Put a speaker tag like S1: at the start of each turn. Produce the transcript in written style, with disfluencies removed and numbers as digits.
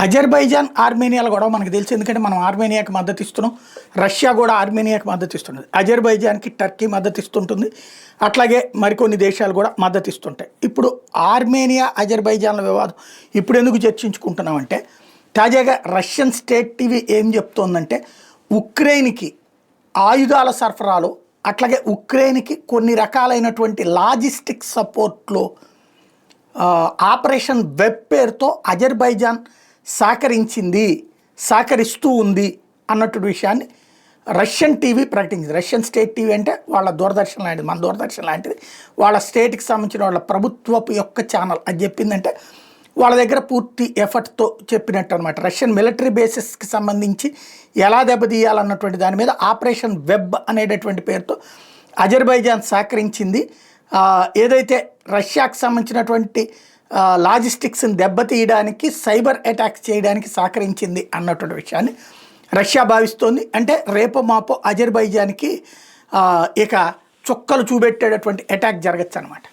S1: Azerbaijan ఆర్మేనియాల గొడవ మనకు తెలుసు, ఎందుకంటే మనం ఆర్మేనియాకి మద్దతు ఇస్తున్నాం, రష్యా కూడా ఆర్మేనియాకి మద్దతు ఇస్తున్నది, అజర్బైజాన్కి టర్కీ మద్దతు ఇస్తుంటుంది, అట్లాగే మరికొన్ని దేశాలు కూడా మద్దతు ఇస్తుంటాయి. ఇప్పుడు ఆర్మేనియా అజర్బైజాన్ల వివాదం ఇప్పుడు ఎందుకు చర్చించుకుంటున్నామంటే, తాజాగా రష్యన్ స్టేట్ టీవీ ఏం చెప్తోందంటే, ఉక్రెయిన్కి ఆయుధాల సరఫరాలో అట్లాగే ఉక్రెయిన్కి కొన్ని రకాలైనటువంటి లాజిస్టిక్ సపోర్ట్లో ఆపరేషన్ వెబ్ పేరుతో అజర్బైజాన్ సహకరిస్తూ ఉంది అన్నటువంటి విషయాన్ని రష్యన్ టీవీ ప్రకటించింది. రష్యన్ స్టేట్ టీవీ అంటే వాళ్ళ దూరదర్శన్ లాంటిది, మన దూరదర్శన్ లాంటిది, వాళ్ళ స్టేట్కి సంబంధించిన వాళ్ళ ప్రభుత్వపు యొక్క ఛానల్. అది చెప్పిందంటే వాళ్ళ దగ్గర పూర్తి ఎఫర్ట్తో చెప్పినట్టు అనమాట. రష్యన్ మిలిటరీ బేసెస్కి సంబంధించి ఎలా దెబ్బతీయాలన్నటువంటి దాని మీద ఆపరేషన్ వెబ్ అనేటటువంటి పేరుతో అజర్బైజాన్ సహకరించింది. ఏదైతే రష్యాకు సంబంధించినటువంటి లాజిస్టిక్స్ని దెబ్బతీయడానికి, సైబర్ అటాక్స్ చేయడానికి సహకరించింది అన్నటువంటి విషయాన్ని రష్యా భావిస్తోంది. అంటే రేపో మాపో అజర్బైజాన్కి ఇక చుక్కలు చూపెట్టేటటువంటి అటాక్ జరగచ్చు అనమాట.